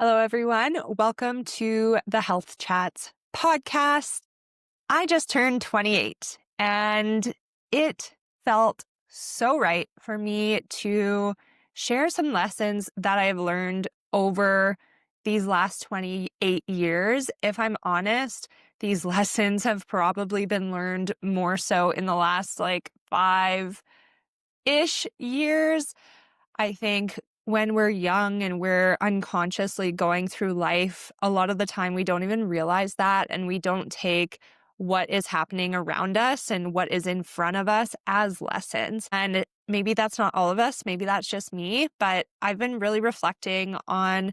Hello, everyone. Welcome to the Health Chats podcast. I just turned 28 and it felt so right for me to share some lessons that I've learned over these last 28 years. If I'm honest, these lessons have probably been learned more so in the last 5-ish years. I think when we're young and we're unconsciously going through life, a lot of the time we don't even realize that, and we don't take what is happening around us and what is in front of us as lessons. And maybe that's not all of us, maybe that's just me, but I've been really reflecting on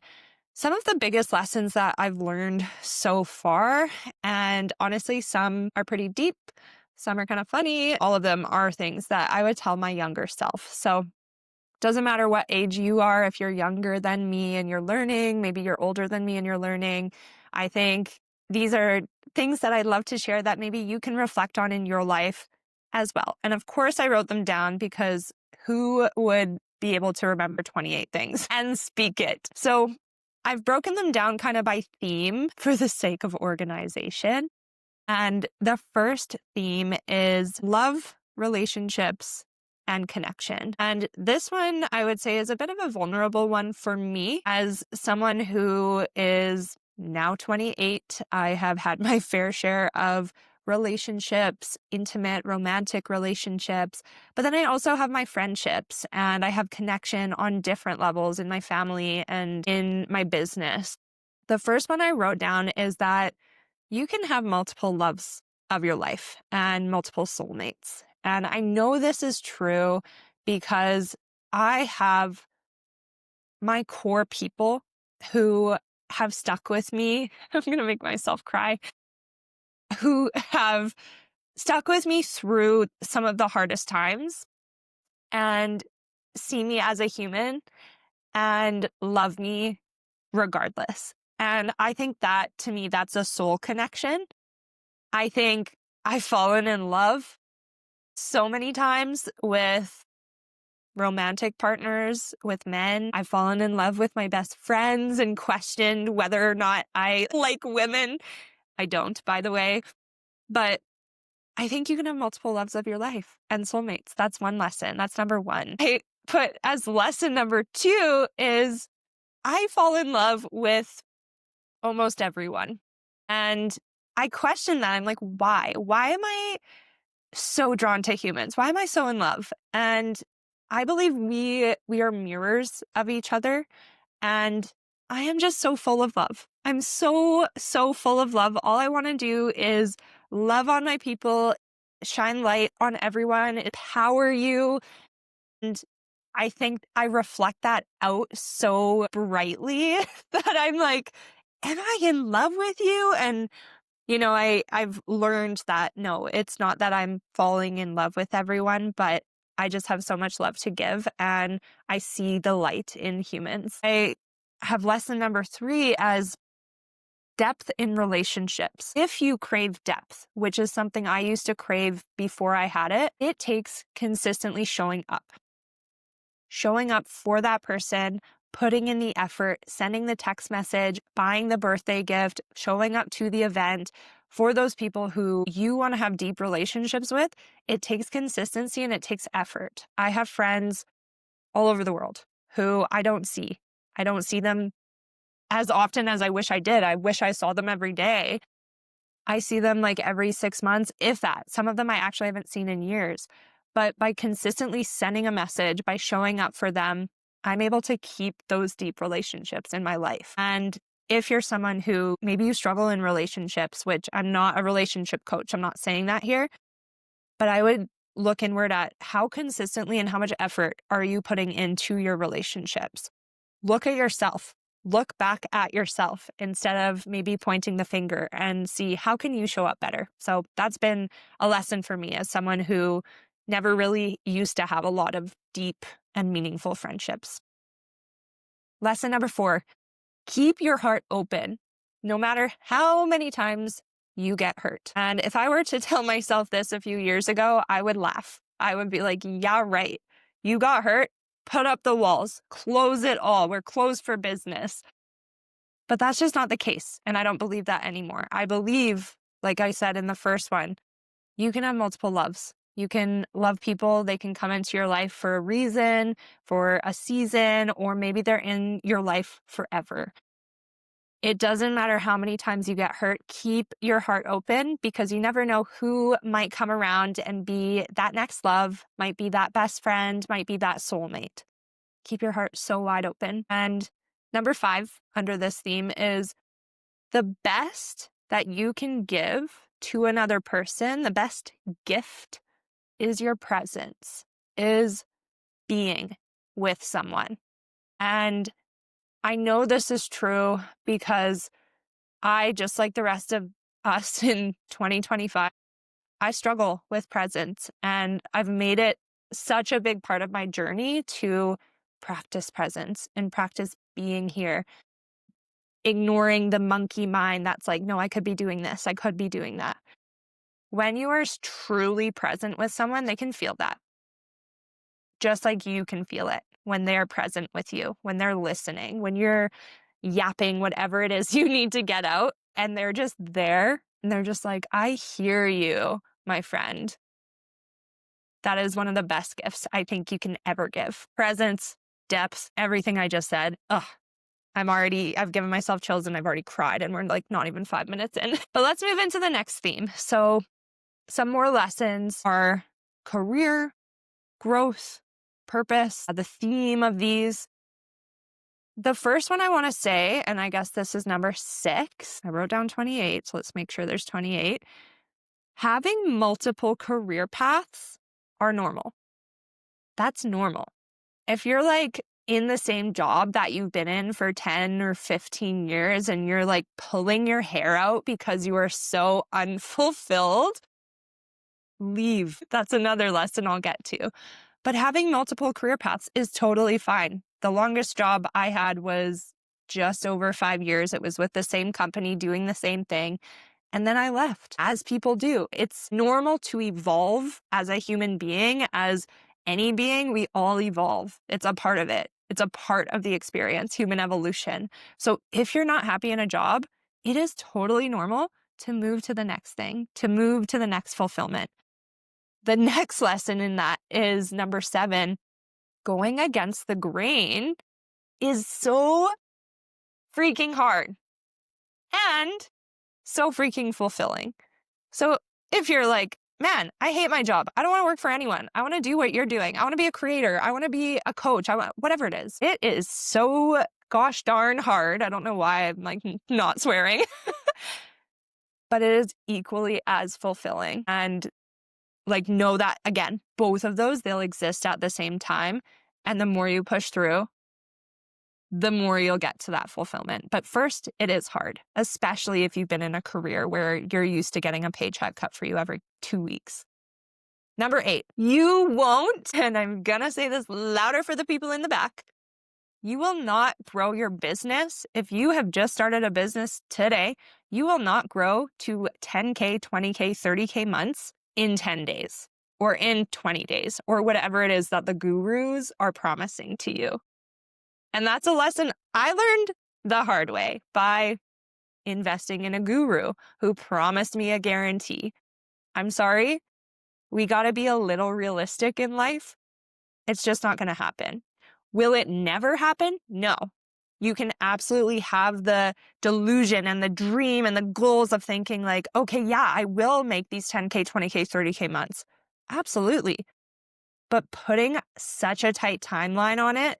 some of the biggest lessons that I've learned so far. And honestly, some are pretty deep, some are kind of funny. All of them are things that I would tell my younger self. So doesn't matter what age you are, if you're younger than me and you're learning, maybe you're older than me and you're learning. I think these are things that I'd love to share that maybe you can reflect on in your life as well. And of course, I wrote them down because who would be able to remember 28 things and speak it? So I've broken them down kind of by theme for the sake of organization. And the first theme is love, relationships, and connection. And this one, I would say, is a bit of a vulnerable one for me as someone who is now 28. I have had my fair share of relationships, intimate, romantic relationships, but then I also have my friendships and I have connection on different levels in my family and in my business. The first one I wrote down is that you can have multiple loves of your life and multiple soulmates. And I know this is true because I have my core people who have stuck with me. I'm going to make myself cry, who have stuck with me through some of the hardest times and see me as a human and love me regardless. And I think that to me, that's a soul connection. I think I've fallen in love so many times with romantic partners, with men. I've fallen in love with my best friends and questioned whether or not I like women. I don't, by the way. But I think you can have multiple loves of your life and soulmates. That's one lesson. That's number one. I put as lesson number two is I fall in love with almost everyone. And I question that. I'm like, why? Why am I so drawn to humans? Why am I so in love? And I believe we are mirrors of each other. And I am just so full of love. I'm so full of love. All I want to do is love on my people, shine light on everyone, empower you. And I think I reflect that out so brightly that I'm like, am I in love with you? And I've learned that no, it's not that I'm falling in love with everyone, but I just have so much love to give and I see the light in humans. I have lesson number three as depth in relationships. If you crave depth, which is something I used to crave before I had it, it takes consistently showing up for that person, putting in the effort, sending the text message, buying the birthday gift, showing up to the event for those people who you want to have deep relationships with. It takes consistency and it takes effort. I have friends all over the world who I don't see. I don't see them as often as I wish I did. I wish I saw them every day. I see them like every 6 months, if that. Some of them I actually haven't seen in years. But by consistently sending a message, by showing up for them, I'm able to keep those deep relationships in my life. And if you're someone who maybe you struggle in relationships, which I'm not a relationship coach, I'm not saying that here, but I would look inward at how consistently and how much effort are you putting into your relationships? Look at yourself. Look back at yourself instead of maybe pointing the finger and see how can you show up better. So that's been a lesson for me as someone who never really used to have a lot of deep and meaningful friendships. Lesson number four, keep your heart open, no matter how many times you get hurt. And if I were to tell myself this a few years ago, I would laugh. I would be like, yeah, right. You got hurt. Put up the walls, close it all. We're closed for business. But that's just not the case. And I don't believe that anymore. I believe, like I said in the first one, you can have multiple loves. You can love people. They can come into your life for a reason, for a season, or maybe they're in your life forever. It doesn't matter how many times you get hurt. Keep your heart open because you never know who might come around and be that next love, might be that best friend, might be that soulmate. Keep your heart so wide open. And number 5 under this theme is the best that you can give to another person, the best gift is your presence, is being with someone. And I know this is true because I, just like the rest of us in 2025, I struggle with presence and I've made it such a big part of my journey to practice presence and practice being here, ignoring the monkey mind that's like, no, I could be doing this, I could be doing that. When you are truly present with someone, they can feel that, just like you can feel it when they're present with you, when they're listening, when you're yapping whatever it is you need to get out, and they're just there and they're just like, I hear you, my friend. That is one of the best gifts I think you can ever give. Presence, depth, everything I just said. Ugh, I've given myself chills and I've already cried and we're like not even 5 minutes in. But let's move into the next theme. So some more lessons are career, growth, purpose, the theme of these. The first one I want to say, and I guess this is number 6. I wrote down 28, so let's make sure there's 28. Having multiple career paths are normal. That's normal. If you're like in the same job that you've been in for 10 or 15 years and you're like pulling your hair out because you are so unfulfilled, leave. That's another lesson I'll get to. But having multiple career paths is totally fine. The longest job I had was just over 5 years. It was with the same company doing the same thing. And then I left, as people do. It's normal to evolve as a human being, as any being. We all evolve. It's a part of it. It's a part of the experience, human evolution. So if you're not happy in a job, it is totally normal to move to the next thing, to move to the next fulfillment. The next lesson in that is number 7. Going against the grain is so freaking hard and so freaking fulfilling. So if you're like, man, I hate my job. I don't want to work for anyone. I want to do what you're doing. I want to be a creator. I want to be a coach. Whatever it is. It is so gosh darn hard. I don't know why I'm like not swearing, but it is equally as fulfilling. And like, know that, again, both of those, they'll exist at the same time. And the more you push through, the more you'll get to that fulfillment. But first, it is hard, especially if you've been in a career where you're used to getting a paycheck cut for you every 2 weeks. Number 8, you won't, and I'm going to say this louder for the people in the back, you will not grow your business. If you have just started a business today, you will not grow to 10K, 20K, 30K months in 10 days or in 20 days or whatever it is that the gurus are promising to you. And that's a lesson I learned the hard way by investing in a guru who promised me a guarantee. I'm sorry, we got to be a little realistic in life. It's just not going to happen. Will it never happen? No. You can absolutely have the delusion and the dream and the goals of thinking like, okay, yeah, I will make these 10K, 20K, 30K months. Absolutely. But putting such a tight timeline on it,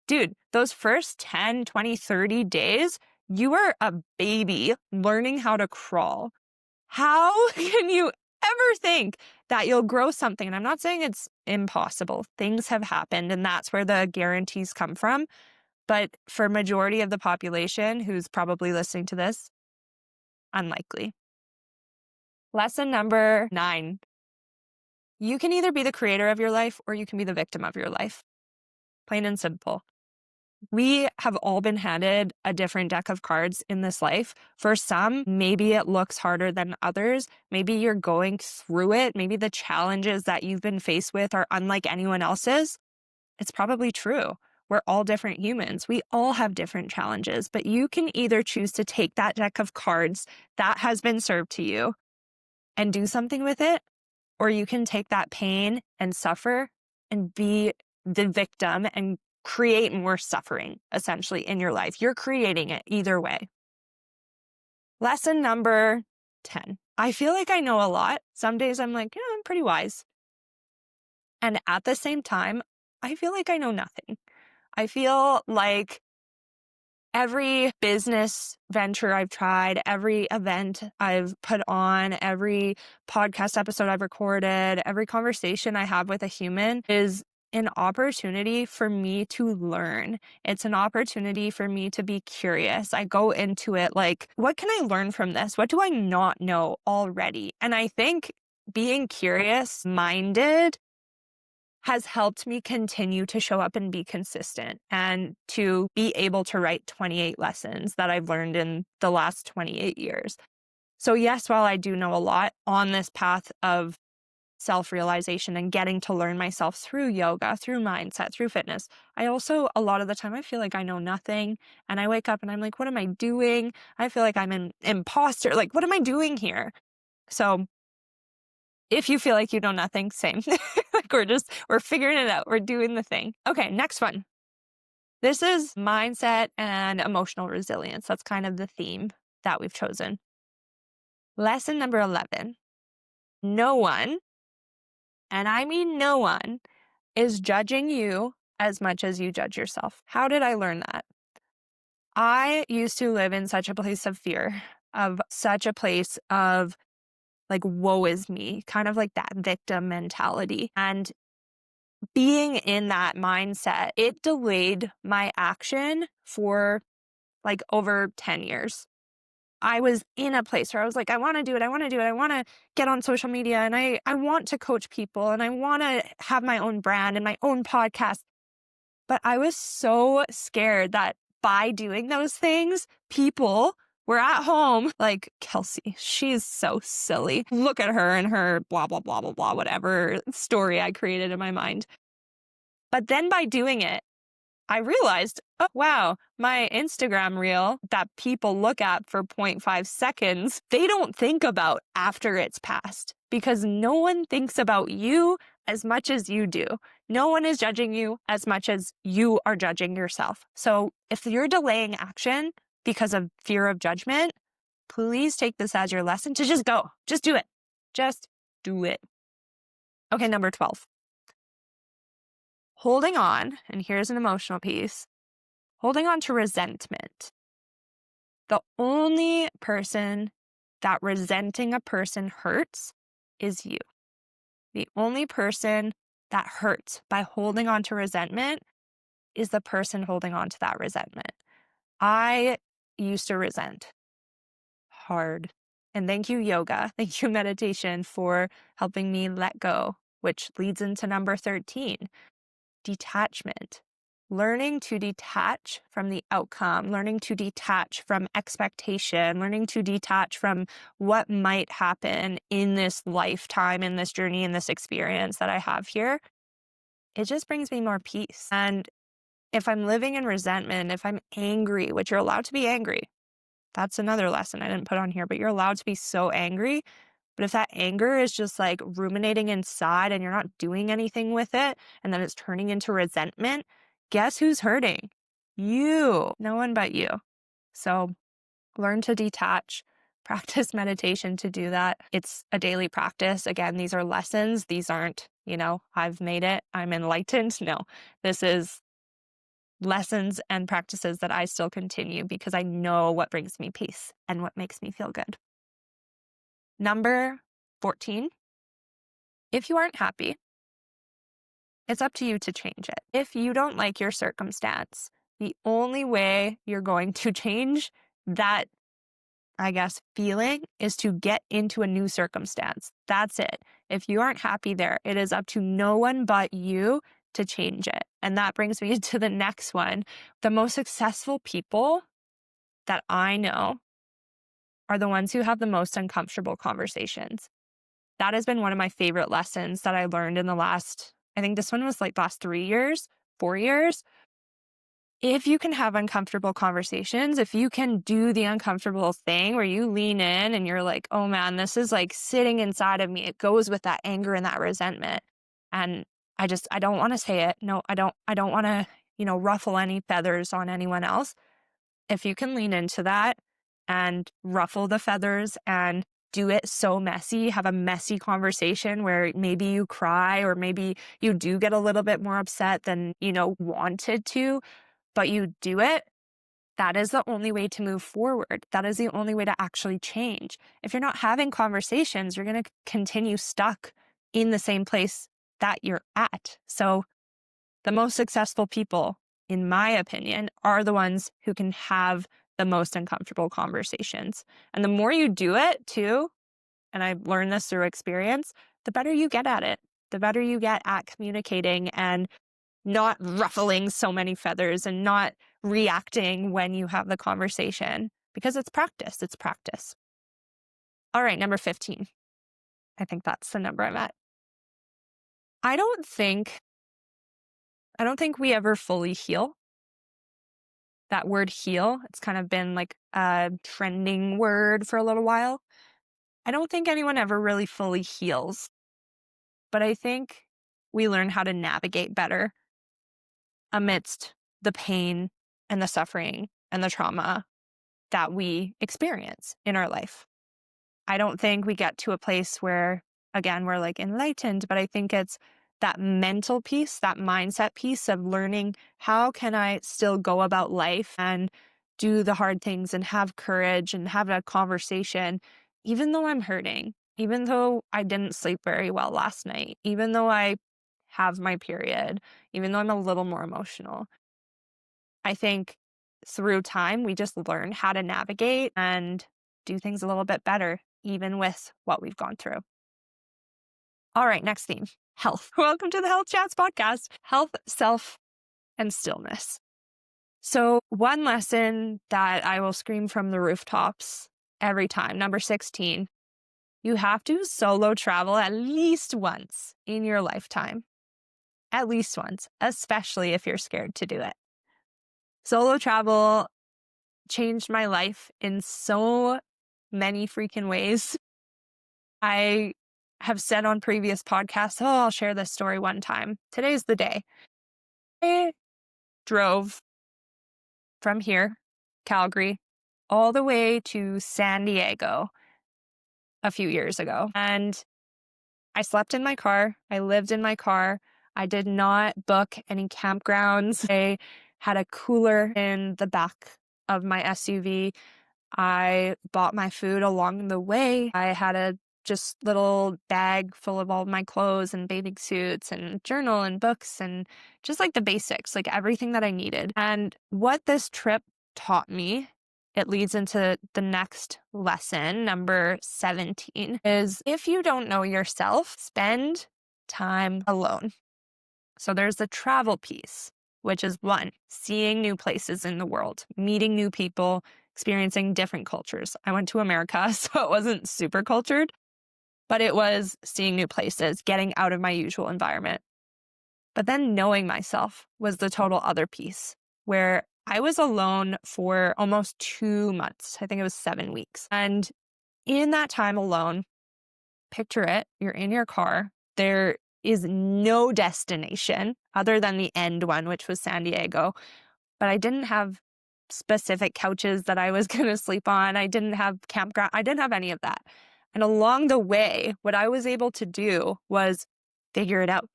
dude, those first 10, 20, 30 days, you are a baby learning how to crawl. How can you ever think that you'll grow something? And I'm not saying it's impossible. Things have happened, and that's where the guarantees come from. But for majority of the population who's probably listening to this, unlikely. Lesson number 9. You can either be the creator of your life or you can be the victim of your life. Plain and simple. We have all been handed a different deck of cards in this life. For some, maybe it looks harder than others. Maybe you're going through it. Maybe the challenges that you've been faced with are unlike anyone else's. It's probably true. We're all different humans. We all have different challenges, but you can either choose to take that deck of cards that has been served to you and do something with it, or you can take that pain and suffer and be the victim and create more suffering essentially in your life. You're creating it either way. Lesson number 10. I feel like I know a lot. Some days I'm like, yeah, I'm pretty wise. And at the same time, I feel like I know nothing. I feel like every business venture I've tried, every event I've put on, every podcast episode I've recorded, every conversation I have with a human is an opportunity for me to learn. It's an opportunity for me to be curious. I go into it like, what can I learn from this? What do I not know already? And I think being curious minded has helped me continue to show up and be consistent and to be able to write 28 lessons that I've learned in the last 28 years. So yes, while I do know a lot on this path of self-realization and getting to learn myself through yoga, through mindset, through fitness, I also, a lot of the time, I feel like I know nothing. And I wake up and I'm like, what am I doing? I feel like I'm an imposter. Like, what am I doing here? So if you feel like you know nothing, same. Like we're figuring it out. We're doing the thing. Okay, next one. This is mindset and emotional resilience. That's kind of the theme that we've chosen. Lesson number 11. No one, and I mean no one, is judging you as much as you judge yourself. How did I learn that? I used to live in such a place of fear, of such a place of like, woe is me, kind of like that victim mentality. And being in that mindset, it delayed my action for like over 10 years. I was in a place where I was like, I want to do it. I want to do it. I want to get on social media and I want to coach people and I want to have my own brand and my own podcast. But I was so scared that by doing those things, people were at home like, Kelsey, she's so silly. Look at her and her blah, blah, blah, blah, blah, whatever story I created in my mind. But then by doing it, I realized, oh, wow, my Instagram reel that people look at for 0.5 seconds, they don't think about after it's passed because no one thinks about you as much as you do. No one is judging you as much as you are judging yourself. So if you're delaying action because of fear of judgment, please take this as your lesson to just go. Just do it. Just do it. Okay, number 12. Holding on, and here's an emotional piece, holding on to resentment. The only person that resenting a person hurts is you. The only person that hurts by holding on to resentment is the person holding on to that resentment. I used to resent hard. And thank you, yoga. Thank you, meditation, for helping me let go, which leads into number 13. Detachment, learning to detach from the outcome, learning to detach from expectation, learning to detach from what might happen in this lifetime, in this journey, in this experience that I have here. It just brings me more peace. And if I'm living in resentment, if I'm angry, which you're allowed to be angry, that's another lesson I didn't put on here, but you're allowed to be so angry. But if that anger is just like ruminating inside and you're not doing anything with it, and then it's turning into resentment, guess who's hurting? You, no one but you. So learn to detach, practice meditation to do that. It's a daily practice. Again, these are lessons. These aren't, I've made it, I'm enlightened. No, this is lessons and practices that I still continue because I know what brings me peace and what makes me feel good. Number 14, if you aren't happy, it's up to you to change it. If you don't like your circumstance, the only way you're going to change that, feeling is to get into a new circumstance. That's it. If you aren't happy there, it is up to no one but you to change it. And that brings me to the next one. The most successful people that I know are the ones who have the most uncomfortable conversations. That has been one of my favorite lessons that I learned in the last, I think this one was like last 3 years, 4 years. if you can have uncomfortable conversations, if you can do the uncomfortable thing where you lean in and you're like, oh man, this is like sitting inside of me. It goes with that anger and that resentment. And I don't want to say it. No, I don't want to, ruffle any feathers on anyone else. If you can lean into that and ruffle the feathers and do it so messy, have a messy conversation where maybe you cry or maybe you do get a little bit more upset than, wanted to, but you do it, that is the only way to move forward. That is the only way to actually change. If you're not having conversations, you're going to continue stuck in the same place that you're at. So the most successful people, in my opinion, are the ones who can have the most uncomfortable conversations. And the more you do it too, and I've learned this through experience, the better you get at it, the better you get at communicating and not ruffling so many feathers and not reacting when you have the conversation because it's practice. It's practice. All right, number 15. I think that's the number I'm at. I don't think we ever fully heal. That word heal, it's kind of been like a trending word for a little while. I don't think anyone ever really fully heals, but I think we learn how to navigate better amidst the pain and the suffering and the trauma that we experience in our life. I don't think we get to a place where, again, we're like enlightened, but I think it's that mental piece, that mindset piece of learning how can I still go about life and do the hard things and have courage and have a conversation, even though I'm hurting, even though I didn't sleep very well last night, even though I have my period, even though I'm a little more emotional. I think through time, we just learn how to navigate and do things a little bit better, even with what we've gone through. All right, next theme, health. Welcome to the Health Chats podcast, health, self, and stillness. So one lesson that I will scream from the rooftops every time, number 16, you have to solo travel at least once in your lifetime. At least once, especially if you're scared to do it. Solo travel changed my life in so many freaking ways. I have said on previous podcasts, I'll share this story one time. Today's the day. I drove from here, Calgary, all the way to San Diego a few years ago. And I slept in my car. I lived in my car. I did not book any campgrounds. I had a cooler in the back of my SUV. I bought my food along the way. I had a just little bag full of all of my clothes and bathing suits and journal and books and just like the basics, like everything that I needed. And what this trip taught me, it leads into the next lesson, number 17, is if you don't know yourself, spend time alone. So there's the travel piece, which is one, seeing new places in the world, meeting new people, experiencing different cultures. I went to America, so it wasn't super cultured, but it was seeing new places, getting out of my usual environment. But then knowing myself was the total other piece, where I was alone for almost 2 months. I think it was 7 weeks. And in that time alone, picture it, you're in your car. There is no destination other than the end one, which was San Diego. But I didn't have specific couches that I was going to sleep on. I didn't have campground. I didn't have any of that. And along the way, what I was able to do was figure it out.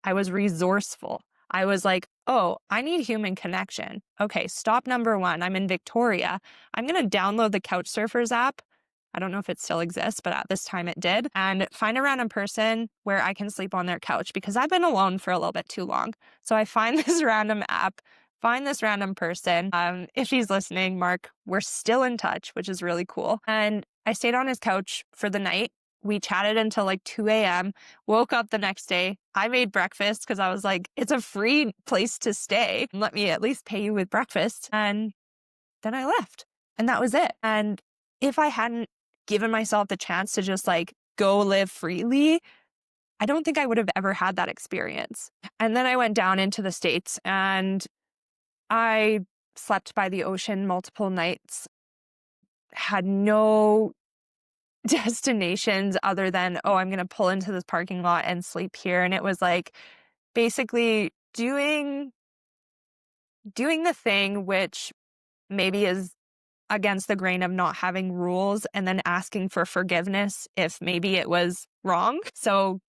I was resourceful. I was like, oh, I need human connection. Okay, stop number one. I'm in Victoria. I'm going to download the Couchsurfers app. I don't know if it still exists, but at this time it did. And find a random person where I can sleep on their couch because I've been alone for a little bit too long. So I find this random app, find this random person. If he's listening, Mark, we're still in touch, which is really cool. And I stayed on his couch for the night. We chatted until like 2 a.m., woke up the next day. I made breakfast because I was like, it's a free place to stay. Let me at least pay you with breakfast. And then I left. And that was it. And if I hadn't given myself the chance to just like go live freely, I don't think I would have ever had that experience. And then I went down into the States and I slept by the ocean multiple nights, had no destinations other than, oh, I'm going to pull into this parking lot and sleep here. And it was like basically doing the thing which maybe is against the grain of not having rules and then asking for forgiveness if maybe it was wrong. So,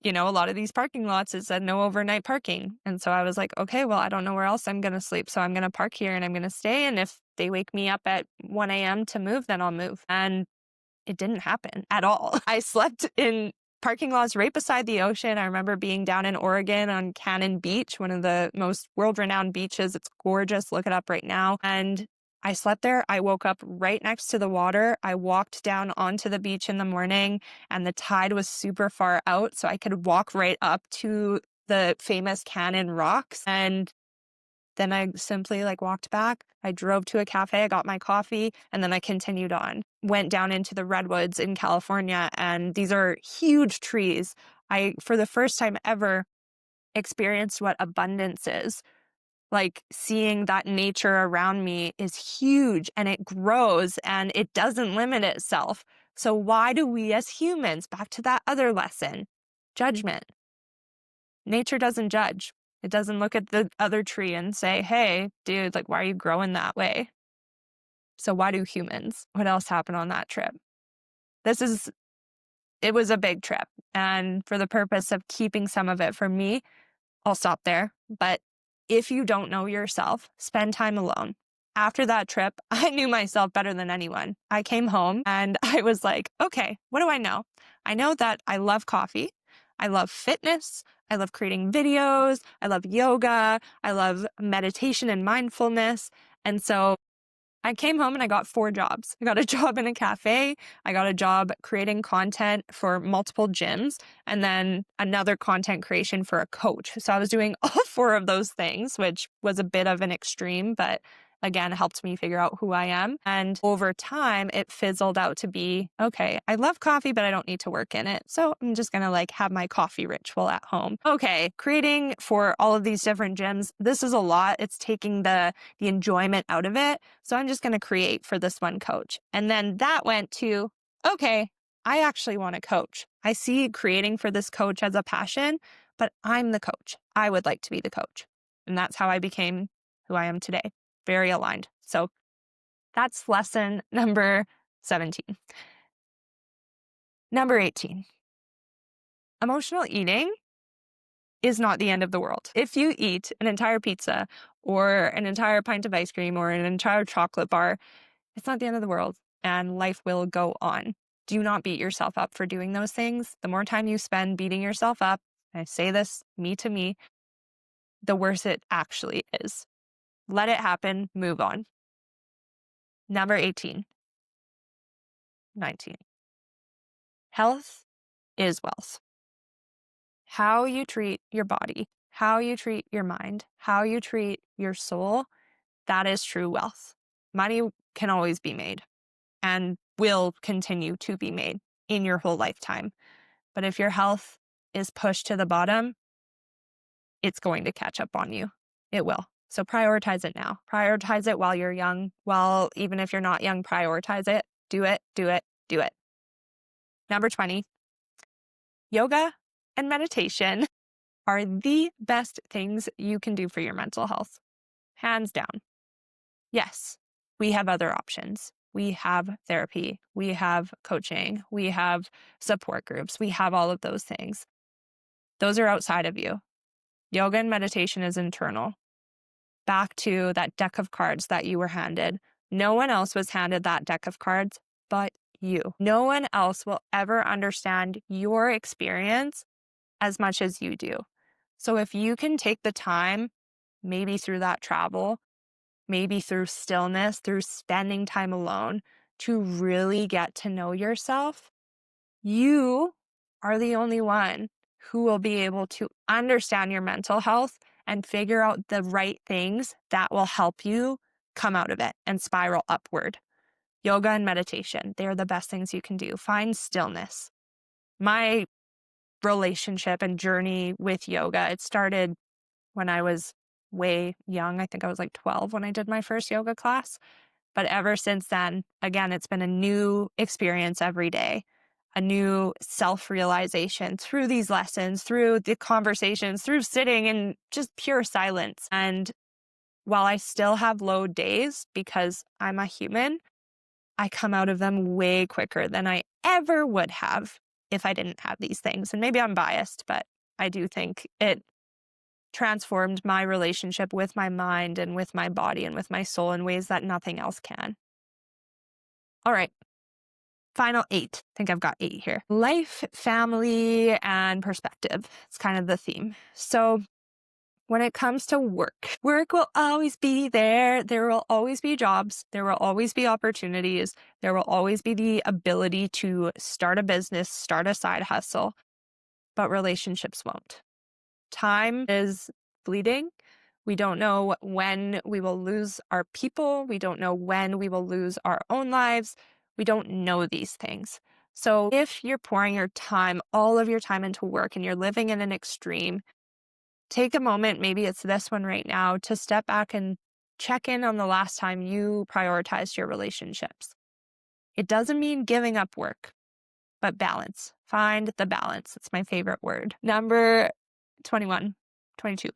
a lot of these parking lots, it said no overnight parking. And so I was like, okay, well, I don't know where else I'm going to sleep. So I'm going to park here and I'm going to stay. And if they wake me up at 1 a.m. to move, then I'll move. And it didn't happen at all. I slept in parking lots right beside the ocean. I remember being down in Oregon on Cannon Beach, one of the most world-renowned beaches. It's gorgeous. Look it up right now. And I slept there. I woke up right next to the water. I walked down onto the beach in the morning, and the tide was super far out, so I could walk right up to the famous Cannon Rocks. And then I simply walked back. I drove to a cafe, I got my coffee, and then I continued on. Went down into the redwoods in California, and these are huge trees. I, for the first time ever, experienced what abundance is. Like, seeing that nature around me is huge and it grows and it doesn't limit itself. So why do we as humans, back to that other lesson, judgment? Nature doesn't judge. It doesn't look at the other tree and say, hey, dude, why are you growing that way? So why do humans? What else happened on that trip? It was a big trip. And for the purpose of keeping some of it for me, I'll stop there. But if you don't know yourself, spend time alone. After that trip, I knew myself better than anyone. I came home and I was like, okay, what do I know? I know that I love coffee. I love fitness. I love creating videos. I love yoga. I love meditation and mindfulness. And so I came home and I got 4 jobs. I got a job in a cafe. I got a job creating content for multiple gyms, and then another content creation for a coach. So I was doing all 4 of those things, which was a bit of an extreme, but again, helped me figure out who I am. And over time, it fizzled out to be, okay, I love coffee, but I don't need to work in it. So I'm just going to have my coffee ritual at home. Okay, creating for all of these different gyms, this is a lot. It's taking the enjoyment out of it. So I'm just going to create for this one coach. And then that went to, okay, I actually want to coach. I see creating for this coach as a passion, but I'm the coach. I would like to be the coach. And that's how I became who I am today. Very aligned. So that's lesson number 17. Number 18. Emotional eating is not the end of the world. If you eat an entire pizza or an entire pint of ice cream or an entire chocolate bar, it's not the end of the world and life will go on. Do not beat yourself up for doing those things. The more time you spend beating yourself up, and I say this me to me, the worse it actually is. Let it happen, move on. Number 18. 19. Health is wealth. How you treat your body, how you treat your mind, how you treat your soul, that is true wealth. Money can always be made and will continue to be made in your whole lifetime. But if your health is pushed to the bottom, it's going to catch up on you. It will. So prioritize it now. Prioritize it while you're young. Well, even if you're not young, prioritize it. Do it, do it, do it. Number 20, yoga and meditation are the best things you can do for your mental health. Hands down. Yes, we have other options. We have therapy. We have coaching. We have support groups. We have all of those things. Those are outside of you. Yoga and meditation is internal. Back to that deck of cards that you were handed. No one else was handed that deck of cards but you. No one else will ever understand your experience as much as you do. So if you can take the time, maybe through that travel, maybe through stillness, through spending time alone, to really get to know yourself, you are the only one who will be able to understand your mental health and figure out the right things that will help you come out of it and spiral upward. Yoga and meditation, they're the best things you can do. Find stillness. My relationship and journey with yoga, it started when I was way young. I think I was like 12 when I did my first yoga class. But ever since then, again, it's been a new experience every day, a new self realization through these lessons, through the conversations, through sitting in just pure silence. And while I still have low days because I'm a human, I come out of them way quicker than I ever would have if I didn't have these things. And maybe I'm biased, but I do think it transformed my relationship with my mind and with my body and with my soul in ways that nothing else can. All right. Final 8. I think I've got 8 here. Life, family, and perspective. It's kind of the theme. So when it comes to work, work will always be there. There will always be jobs. There will always be opportunities. There will always be the ability to start a business, start a side hustle, but relationships won't. Time is fleeting. We don't know when we will lose our people. We don't know when we will lose our own lives. We don't know these things. So if you're pouring your time, all of your time into work and you're living in an extreme, take a moment, maybe it's this one right now, to step back and check in on the last time you prioritized your relationships. It doesn't mean giving up work, but balance. Find the balance. It's my favorite word. Number 21, 22.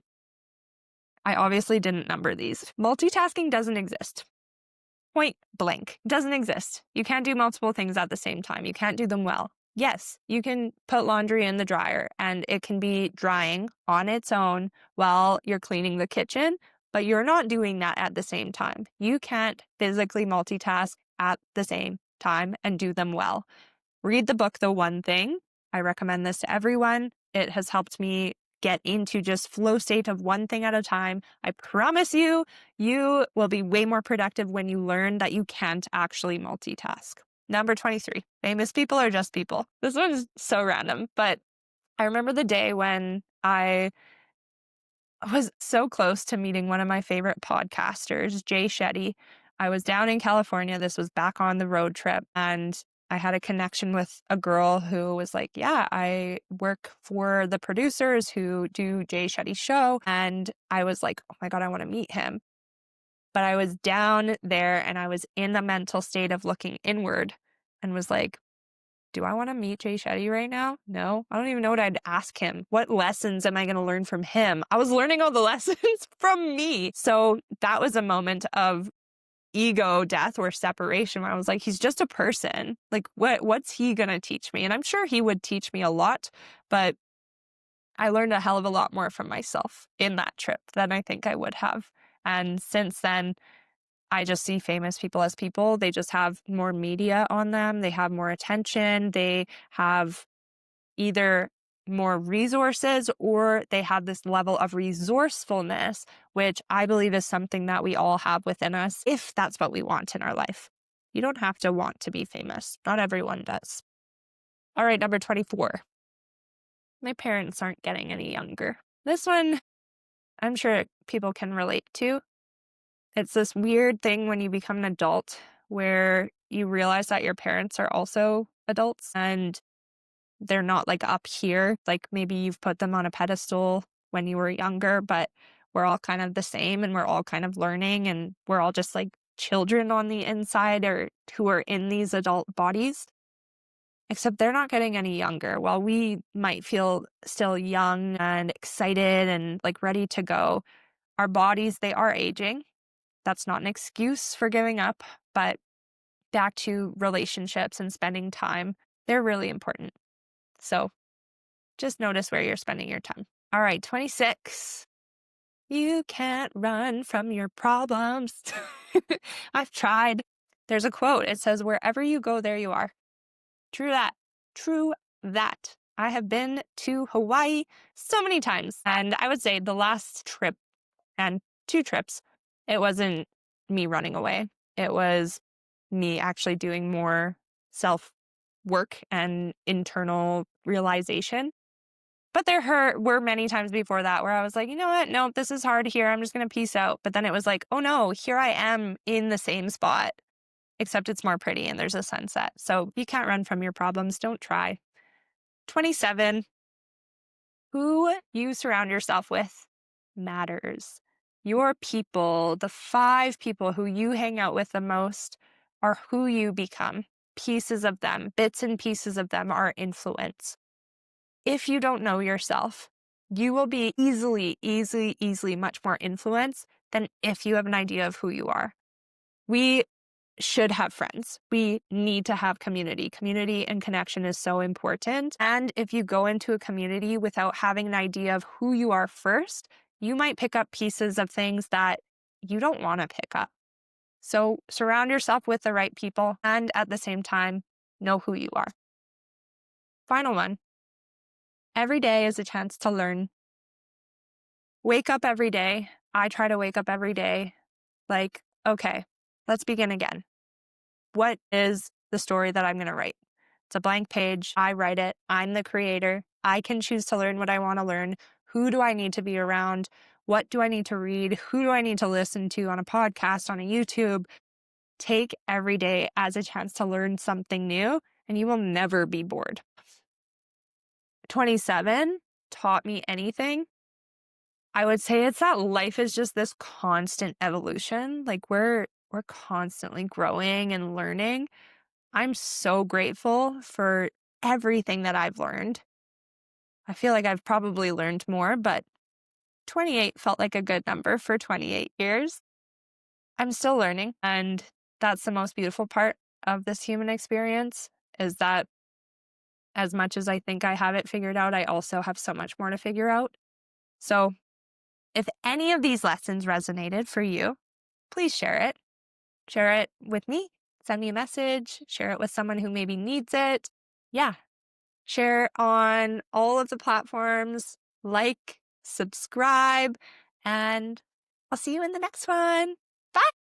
I obviously didn't number these. Multitasking doesn't exist. Point blank. Doesn't exist. You can't do multiple things at the same time. You can't do them well. Yes, you can put laundry in the dryer and it can be drying on its own while you're cleaning the kitchen, but you're not doing that at the same time. You can't physically multitask at the same time and do them well. Read the book, The One Thing. I recommend this to everyone. It has helped me get into just flow state of one thing at a time. I promise you, you will be way more productive when you learn that you can't actually multitask. Number 23, famous people are just people. This one is so random, but I remember the day when I was so close to meeting one of my favorite podcasters, Jay Shetty. I was down in California. This was back on the road trip, and I had a connection with a girl who was like, yeah, I work for the producers who do Jay Shetty's show. And I was like, oh my God, I want to meet him. But I was down there and I was in the mental state of looking inward and was like, do I want to meet Jay Shetty right now? No, I don't even know what I'd ask him. What lessons am I going to learn from him? I was learning all the lessons from me. So that was a moment of ego death or separation where I was like, he's just a person. Like, what's he going to teach me? And I'm sure he would teach me a lot, but I learned a hell of a lot more from myself in that trip than I think I would have. And since then, I just see famous people as people. They just have more media on them. They have more attention. They have either more resources or they have this level of resourcefulness, which I believe is something that we all have within us if that's what we want in our life. You don't have to want to be famous. Not everyone does. All right, number 24. My parents aren't getting any younger. This one, I'm sure people can relate to. It's this weird thing when you become an adult where you realize that your parents are also adults and they're not like up here. Like maybe you've put them on a pedestal when you were younger, but we're all kind of the same and we're all kind of learning and we're all just like children on the inside or who are in these adult bodies. Except they're not getting any younger. While we might feel still young and excited and like ready to go, our bodies, they are aging. That's not an excuse for giving up, but back to relationships and spending time, they're really important. So just notice where you're spending your time. All right, 26. You can't run from your problems. I've tried. There's a quote. It says, wherever you go, there you are. True that. True that. I have been to Hawaii so many times. And I would say the last trip and 2 trips, it wasn't me running away. It was me actually doing more self work and internal realization. But were many times before that where I was like, you know what? No, this is hard here. I'm just going to peace out. But then it was like, oh no, here I am in the same spot, except it's more pretty and there's a sunset. So you can't run from your problems. Don't try. 27. Who you surround yourself with matters. Your people, the 5 people who you hang out with the most, are who you become. Pieces of them, bits and pieces of them are influence. If you don't know yourself, you will be easily much more influenced than if you have an idea of who you are. We should have friends. We need to have community. Community and connection is so important. And if you go into a community without having an idea of who you are first, you might pick up pieces of things that you don't want to pick up. So surround yourself with the right people and at the same time, know who you are. Final one. Every day is a chance to learn. Wake up every day. I try to wake up every day like, okay, let's begin again. What is the story that I'm going to write? It's a blank page. I write it. I'm the creator. I can choose to learn what I want to learn. Who do I need to be around? What do I need to read? Who do I need to listen to on a podcast, on a YouTube? Take every day as a chance to learn something new, and you will never be bored. 27 taught me anything. I would say it's that life is just this constant evolution. Like we're constantly growing and learning. I'm so grateful for everything that I've learned. I feel like I've probably learned more, but 28 felt like a good number for 28 years. I'm still learning, and that's the most beautiful part of this human experience is that as much as I think I have it figured out, I also have so much more to figure out. So, if any of these lessons resonated for you, please share it. Share it with me. Send me a message. Share it with someone who maybe needs it. Yeah, share on all of the platforms, like, subscribe, and I'll see you in the next one. Bye.